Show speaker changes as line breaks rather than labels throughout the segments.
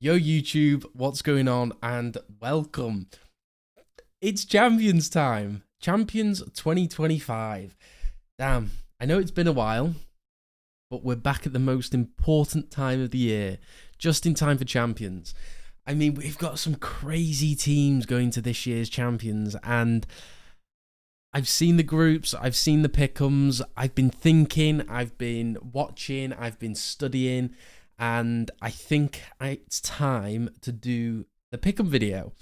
Yo YouTube, what's going on and welcome. It's Champions time. Champions 2025. Damn, I know it's been a while, but we're back at the most important time of the year, just in time for Champions. I mean, we've got some crazy teams going to this year's Champions, and I've seen the groups, I've seen the pick'ems, I've been thinking, I've been watching, I've been studying, and I think it's time to do the pick'em video.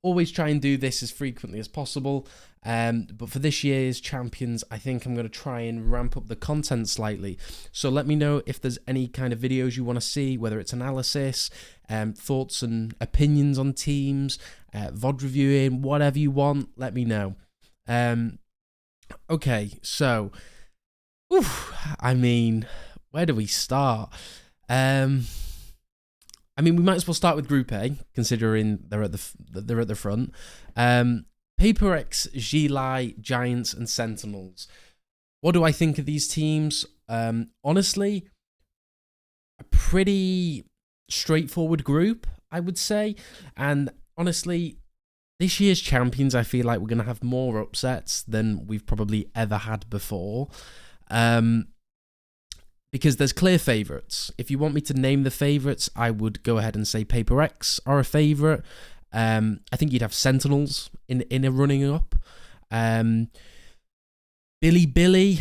Always try and do this as frequently as possible, but for this year's Champions, I think I'm going to try and ramp up the content slightly. So let me know if there's any kind of videos you want to see, whether it's analysis, thoughts and opinions on teams, VOD reviewing, whatever you want, let me know. Okay, so, I mean, where do we start? I mean, we might as well start with Group A, considering they're at the front. PaperX, Gili, Giants, and Sentinels. What do I think of these teams? Honestly, a pretty straightforward group, I would say. And honestly, this year's Champions, I feel like we're going to have more upsets than we've probably ever had before. Because there's clear favourites. If you want me to name the favourites, I would go ahead and say PaperX are a favourite. I think you'd have Sentinels in a running up. Billy,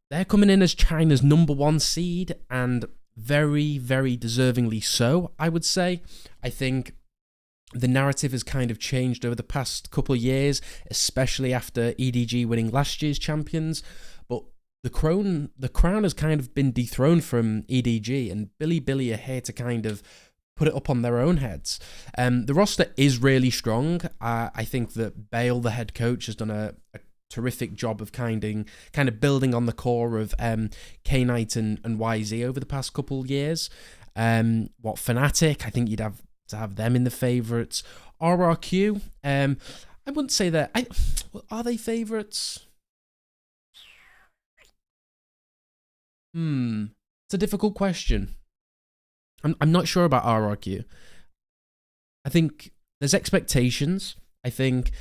they're coming in as China's #1 seed, and very, very deservingly so, I would say. I think the narrative has kind of changed over the past couple of years, especially after EDG winning last year's Champions. But the crown has kind of been dethroned from EDG, and Billy are here to kind of put it up on their own heads. The roster is really strong. I think that Bale, the head coach, has done a terrific job of kind of building on the core of K-Knight and YZ over the past couple of years. Fnatic, I think you'd have to have them in the favourites. RRQ, I wouldn't say that. Are they favourites? It's a difficult question. I'm not sure about RRQ. I think there's expectations. I think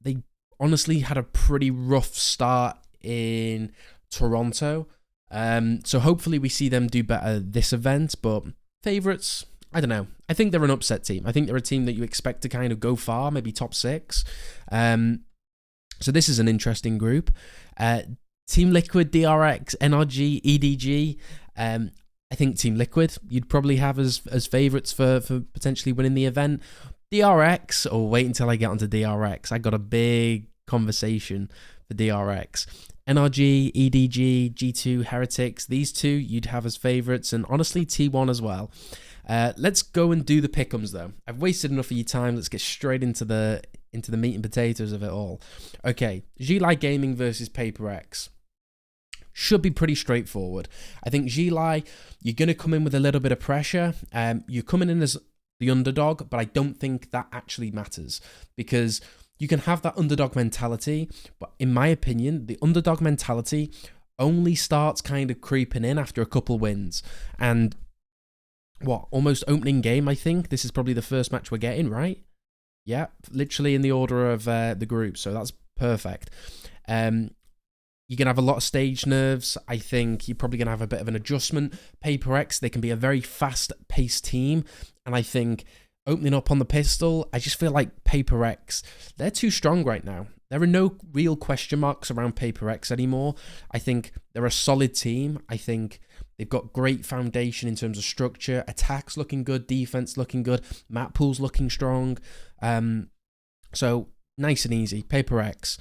they honestly had a pretty rough start in Toronto. So hopefully we see them do better this event. But favourites, I don't know. I think they're an upset team. I think they're a team that you expect to kind of go far, maybe top 6. So this is an interesting group. Team Liquid, DRX, NRG, EDG. I think Team Liquid you'd probably have as favourites for potentially winning the event. DRX, or wait until I get onto DRX. I got a big conversation for DRX. NRG, EDG, G2, Heretics. These two you'd have as favourites, and honestly T1 as well. Let's go and do the pick'ems though. I've wasted enough of your time. Let's get straight into the meat and potatoes of it all. Okay, Gili Gaming versus PaperX. Should be pretty straightforward. I think Gili, you're going to come in with a little bit of pressure. You're coming in as the underdog, but I don't think that actually matters, because you can have that underdog mentality, but in my opinion, the underdog mentality only starts kind of creeping in after a couple wins. And almost opening game, I think. This is probably the first match we're getting, right? Yeah, literally in the order of the group, so that's perfect. You're going to have a lot of stage nerves. I think you're probably going to have a bit of an adjustment. PaperX, they can be a very fast-paced team, and I think opening up on the pistol, I just feel like PaperX, they're too strong right now. There are no real question marks around PaperX anymore. I think they're a solid team. I think they've got great foundation in terms of structure. Attacks looking good, defense looking good, map pools looking strong. So nice and easy. PaperX.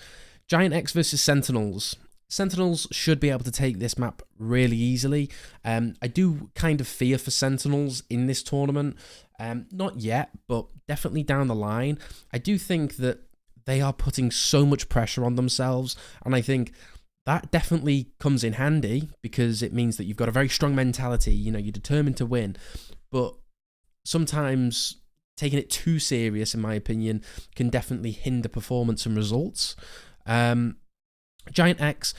Giant X versus Sentinels. Sentinels should be able to take this map really easily. I do kind of fear for Sentinels in this tournament. Not yet, but definitely down the line. I do think that they are putting so much pressure on themselves, and I think that definitely comes in handy because it means that you've got a very strong mentality. You know, you're determined to win, but sometimes taking it too serious, in my opinion, can definitely hinder performance and results. Giant X,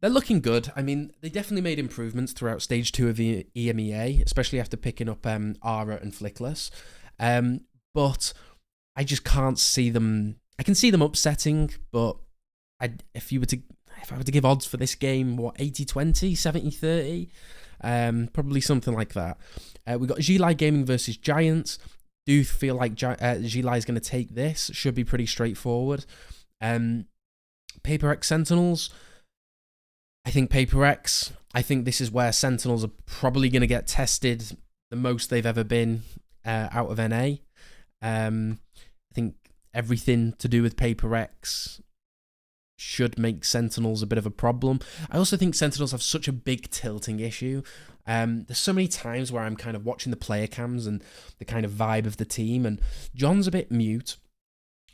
They're looking good. I mean, they definitely made improvements throughout stage 2 of the EMEA, especially after picking up Ara and Flickless. But I just can't see them. I can see them upsetting, but if I were to give odds for this game, what, 80-20, 70-30? Probably something like that. We've got Gilai Gaming versus Giants. Do feel like Gilai is going to take this. Should be pretty straightforward. Paper X Sentinels. I think Paper X. I think this is where Sentinels are probably going to get tested the most they've ever been out of NA. I think everything to do with Paper X should make Sentinels a bit of a problem. I also think Sentinels have such a big tilting issue. There's so many times where I'm kind of watching the player cams and the kind of vibe of the team, and John's a bit mute.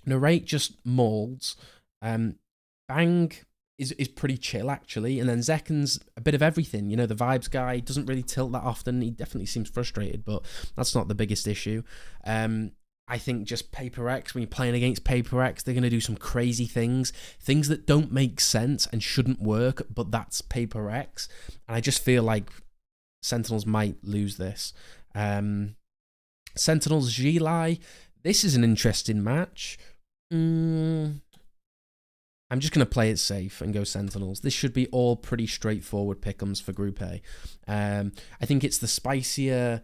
Narrate just molds. Bang is pretty chill, actually. And then Zekken's a bit of everything. You know, the vibes guy doesn't really tilt that often. He definitely seems frustrated, but that's not the biggest issue. I think just Paper X, when you're playing against Paper X, they're going to do some crazy things that don't make sense and shouldn't work, but that's Paper X. And I just feel like Sentinels might lose this. Sentinels Gilai, this is an interesting match. I'm just going to play it safe and go Sentinels. This should be all pretty straightforward pick'ems for Group A. I think it's the spicier.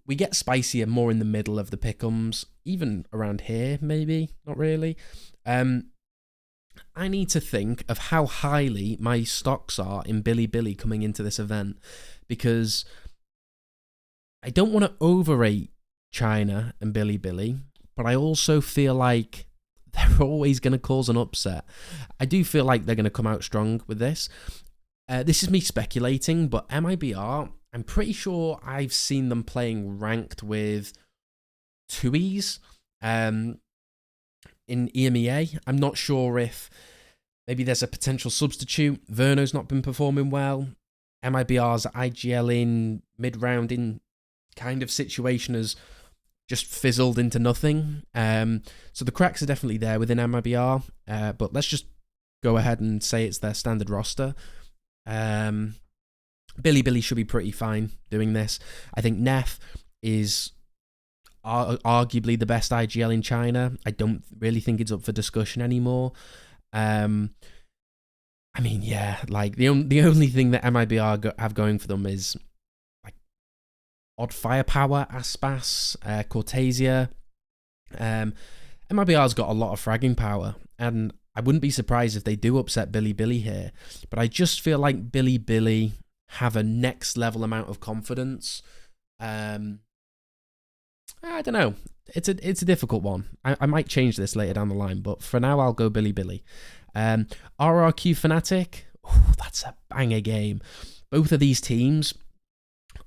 We get spicier more in the middle of the pick'ems, even around here, maybe. Not really. I need to think of how highly my stocks are in Bilibili coming into this event, because I don't want to overrate China and Bilibili, but I also feel like they're always going to cause an upset. I do feel like they're going to come out strong with this. This is me speculating, but MIBR, I'm pretty sure I've seen them playing ranked with Tuis in EMEA. I'm not sure if maybe there's a potential substitute. Verno's not been performing well. MIBR's IGL in mid-round in kind of situation has just fizzled into nothing. So the cracks are definitely there within MIBR, but let's just go ahead and say it's their standard roster. Bilibili should be pretty fine doing this. I think Neff is arguably the best IGL in China. I don't really think it's up for discussion anymore. I mean, yeah, like the only thing that MIBR have going for them is like odd firepower, Aspas, Cortasia. MIBR's got a lot of fragging power, and I wouldn't be surprised if they do upset Bilibili here. But I just feel like Bilibili have a next level amount of confidence. I don't know. It's a difficult one. I might change this later down the line, but for now I'll go Bilibili. RRQ Fnatic, that's a banger game. Both of these teams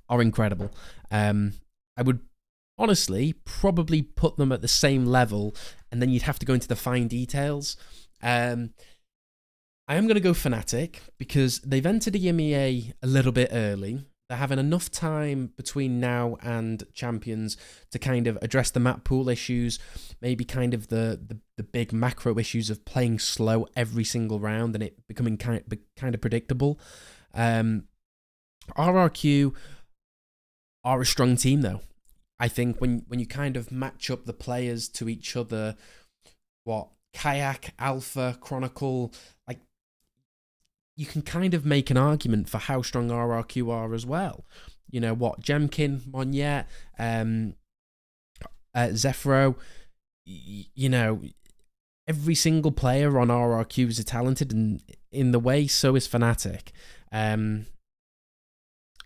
are incredible. I would honestly probably put them at the same level, and then you'd have to go into the fine details. I am going to go Fnatic because they've entered EMEA a little bit early. They're having enough time between now and Champions to kind of address the map pool issues, maybe kind of the big macro issues of playing slow every single round and it becoming kind of predictable. RRQ are a strong team though. I think when you kind of match up the players to each other, Kayak, Alpha, Chronicle, like, you can kind of make an argument for how strong RRQ are as well. You know what, Jemkin, Monyet, Zephyro, you know, every single player on RRQ is talented, and in the way, so is Fnatic. I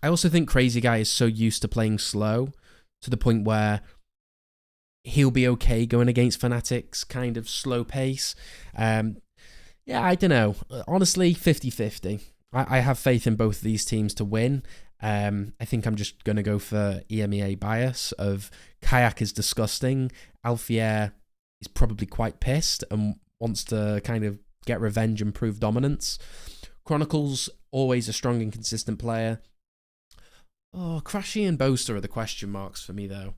also think Crazy Guy is so used to playing slow to the point where he'll be okay going against Fnatic's kind of slow pace. Yeah, I don't know. Honestly, 50-50. I have faith in both of these teams to win. I think I'm just going to go for EMEA bias of Kayak is disgusting. Alfier is probably quite pissed and wants to kind of get revenge and prove dominance. Chronicle's always a strong and consistent player. Oh, Crashy and Boaster are the question marks for me, though.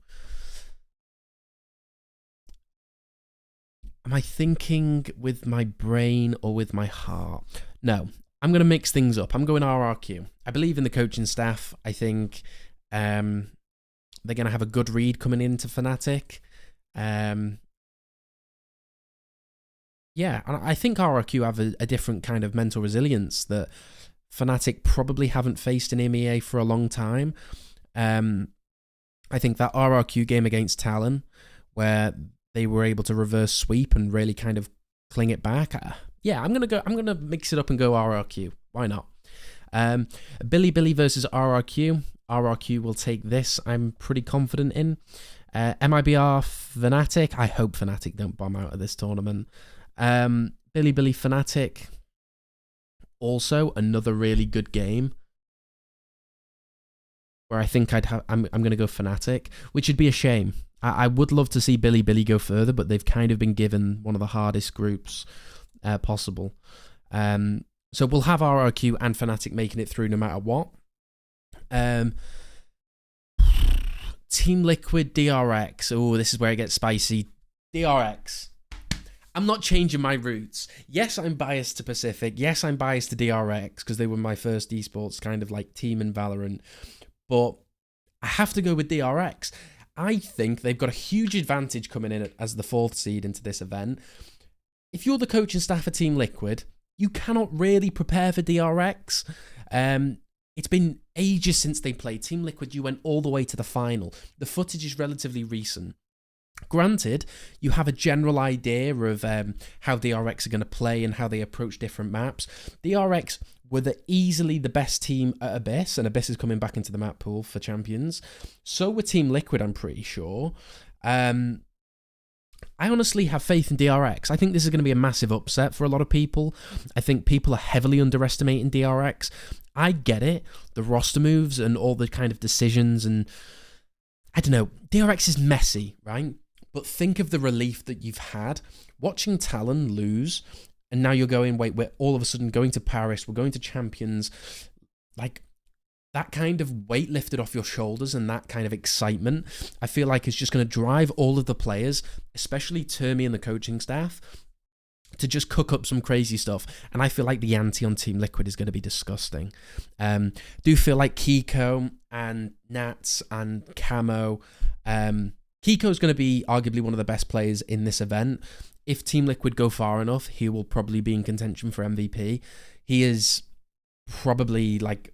Am I thinking with my brain or with my heart? No, I'm going to mix things up. I'm going RRQ. I believe in the coaching staff. I think they're going to have a good read coming into Fnatic. Yeah, and I think RRQ have a different kind of mental resilience that Fnatic probably haven't faced in EMEA for a long time. I think that RRQ game against Talon, where they were able to reverse sweep and really kind of cling it back. Yeah, I'm gonna mix it up and go RRQ. Why not? Billy versus RRQ. RRQ will take this. I'm pretty confident in. MIBR Fnatic. I hope Fnatic don't bomb out of this tournament. Billy Fnatic. Also another really good game, where I think I'm going to go Fnatic, which would be a shame. I would love to see Billy go further, but they've kind of been given one of the hardest groups possible. So we'll have RRQ and Fnatic making it through no matter what. Team Liquid DRX. Oh, this is where it gets spicy. DRX. I'm not changing my roots. Yes, I'm biased to Pacific. Yes, I'm biased to DRX because they were my first esports kind of like team in Valorant. But I have to go with DRX. I think they've got a huge advantage coming in as the 4th seed into this event. If you're the coaching staff of Team Liquid, you cannot really prepare for DRX. It's been ages since they played. Team Liquid, you went all the way to the final. The footage is relatively recent. Granted, you have a general idea of how DRX are going to play and how they approach different maps. DRX were easily the best team at Abyss, and Abyss is coming back into the map pool for Champions. So were Team Liquid, I'm pretty sure. I honestly have faith in DRX. I think this is going to be a massive upset for a lot of people. I think people are heavily underestimating DRX. I get it. The roster moves and all the kind of decisions and... I don't know. DRX is messy, right? But think of the relief that you've had watching Talon lose, and now you're going, wait, we're all of a sudden going to Paris, we're going to Champions. Like, that kind of weight lifted off your shoulders and that kind of excitement, I feel like is just going to drive all of the players, especially Termi and the coaching staff, to just cook up some crazy stuff. And I feel like the ante on Team Liquid is going to be disgusting. Do feel like Kiko and Nats and Camo... Kiko's going to be arguably one of the best players in this event. If Team Liquid go far enough, he will probably be in contention for MVP. He is probably like,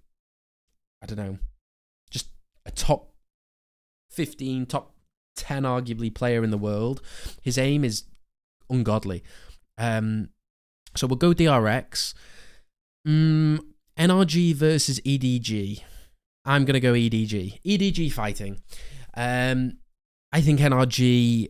I don't know, just a top 15, top 10 arguably player in the world. His aim is ungodly. So we'll go DRX. NRG versus EDG. I'm going to go EDG. EDG fighting. I think NRG,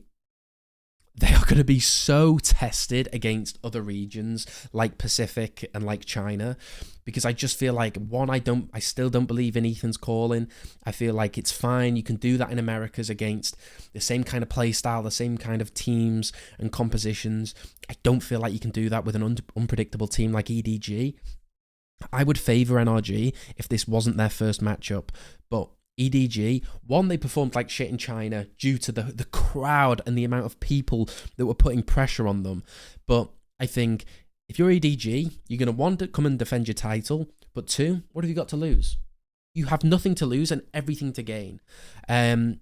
they are going to be so tested against other regions like Pacific and like China, because I just feel like, one, I still don't believe in Ethan's calling. I feel like it's fine. You can do that in Americas against the same kind of play style, the same kind of teams and compositions. I don't feel like you can do that with an unpredictable team like EDG. I would favour NRG if this wasn't their first matchup, but EDG, one, they performed like shit in China due to the crowd and the amount of people that were putting pressure on them. But I think if you're EDG, you're going to want to come and defend your title, but two, what have you got to lose? You have nothing to lose and everything to gain. That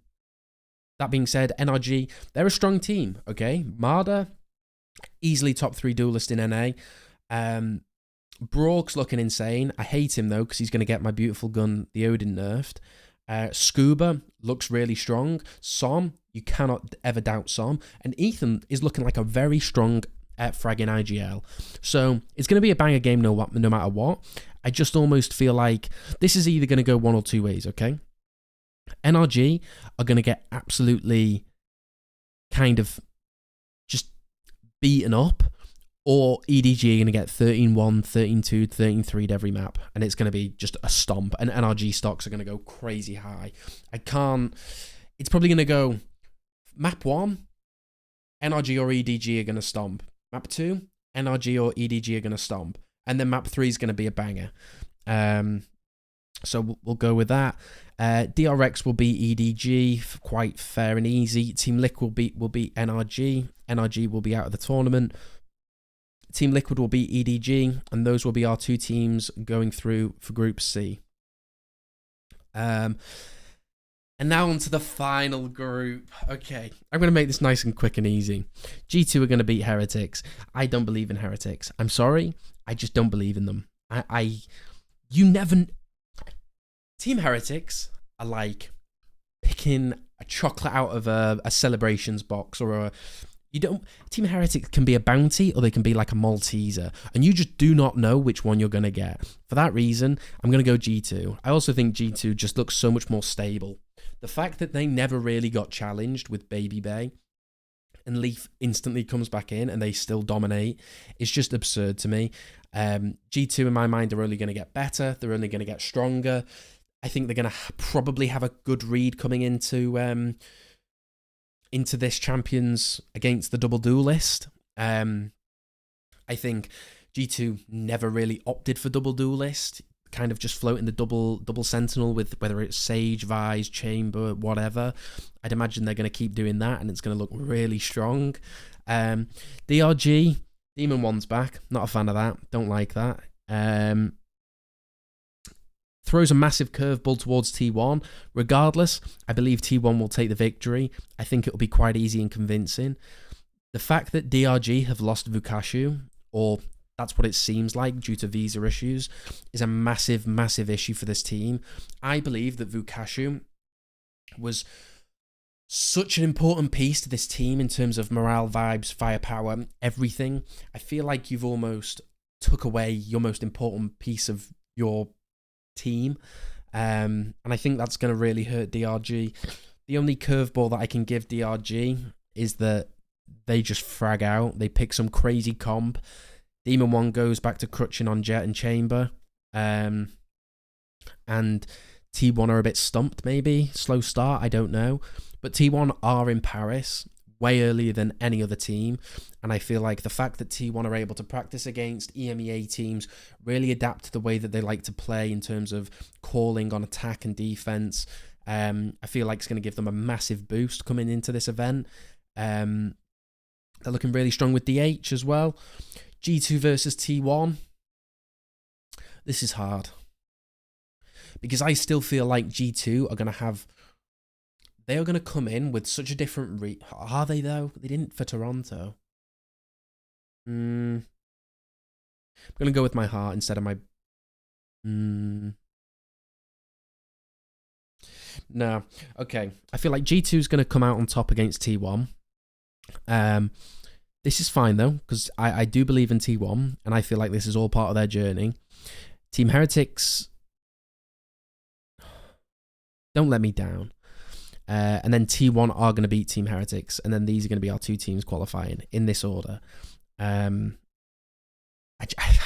being said, NRG, they're a strong team, okay? Marder, easily top 3 duelist in NA. Brock's looking insane. I hate him though, because he's going to get my beautiful gun, the Odin, nerfed. Scuba looks really strong. Som, you cannot ever doubt Som. And Ethan is looking like a very strong frag in IGL. So it's going to be a banger game no matter what. I just almost feel like this is either going to go one or two ways, okay? NRG are going to get absolutely kind of just beaten up, or EDG are going to get 13-1, 13-2, 13-3 every map, and it's going to be just a stomp, and NRG stocks are going to go crazy high. It's probably going to go map 1, NRG or EDG are going to stomp. Map 2, NRG or EDG are going to stomp. And then map 3 is going to be a banger. So we'll go with that. DRX will be EDG, quite fair and easy. Team Lick will be NRG. NRG will be out of the tournament. Team Liquid will beat EDG, and those will be our 2 teams going through for Group C. And now on to the final group. Okay, I'm going to make this nice and quick and easy. G2 are going to beat Heretics. I don't believe in Heretics. I'm sorry. I just don't believe in them. You never... Team Heretics are like picking a chocolate out of a celebrations box, or a... You don't. Team Heretics can be a bounty, or they can be like a Malteser, and you just do not know which one you're going to get. For that reason, I'm going to go G2. I also think G2 just looks so much more stable. The fact that they never really got challenged with Baby Bay, and Leaf instantly comes back in and they still dominate, is just absurd to me. G2, in my mind, are only going to get better. They're only going to get stronger. I think they're going to probably have a good read coming into this Champions against the double duelist. I think G2 never really opted for double duelist, kind of just floating the double sentinel with whether it's Sage, Vise, Chamber, whatever. I'd imagine they're going to keep doing that, and it's going to look really strong. DRG, Demon 1's back. Not a fan of that. Don't like that. Throws a massive curveball towards T1. Regardless, I believe T1 will take the victory. I think it'll be quite easy and convincing. The fact that DRG have lost Vukashu, or that's what it seems like due to visa issues, is a massive, massive issue for this team. I believe that Vukashu was such an important piece to this team in terms of morale, vibes, firepower, everything. I feel like you've almost took away your most important piece of your team, and I think that's going to really hurt DRG. The only curveball that I can give DRG is that they just frag out. They pick some crazy comp. Demon 1 goes back to crutching on Jet and Chamber, and T1 are a bit stumped, maybe. Slow start, I don't know. But T1 are in Paris way earlier than any other team, and I feel like the fact that T1 are able to practice against EMEA teams, really adapt to the way that they like to play in terms of calling on attack and defense, I feel like it's going to give them a massive boost coming into this event. They're looking really strong with DH as well. G2 versus T1. This is hard, because I still feel like G2 are going to have... They are going to come in with such a different... Are they, though? They didn't for Toronto. I'm going to go with my heart instead of my... No. Okay. I feel like G2 is going to come out on top against T1. This is fine, though, because I do believe in T1, and I feel like this is all part of their journey. Team Heretics... Don't let me down. And then T1 are going to beat Team Heretics, and then these are going to be our 2 teams qualifying in this order. I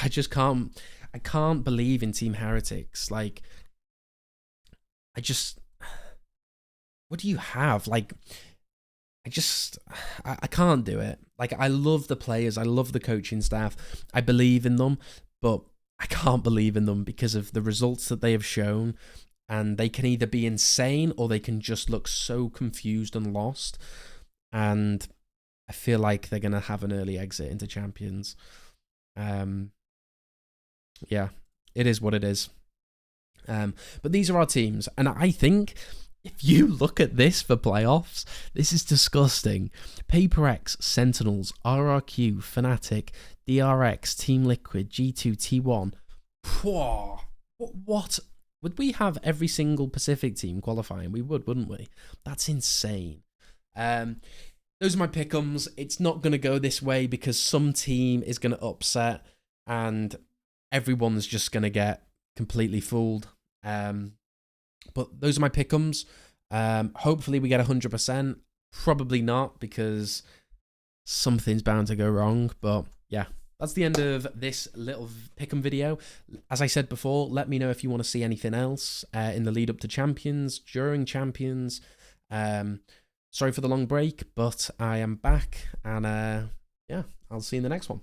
just can't... I can't believe in Team Heretics. Like, what do you have? Like, I can't do it. Like, I love the players. I love the coaching staff. I believe in them, but I can't believe in them because of the results that they have shown. And they can either be insane or they can just look so confused and lost. And I feel like they're going to have an early exit into Champions. Yeah, it is what it is. But these are our teams. And I think if you look at this for playoffs, this is disgusting. Paper X, Sentinels, RRQ, Fnatic, DRX, Team Liquid, G2, T1. What? Would we have every single Pacific team qualifying? We would, wouldn't we? That's insane. Those are my pick'ems. It's not going to go this way because some team is going to upset and everyone's just going to get completely fooled. But those are my pick'ems. Hopefully we get 100%. Probably not, because something's bound to go wrong. But yeah, that's the end of this little pick'em video. As I said before, let me know if you want to see anything else in the lead up to Champions, during Champions. Sorry for the long break, but I am back, and yeah, I'll see you in the next one.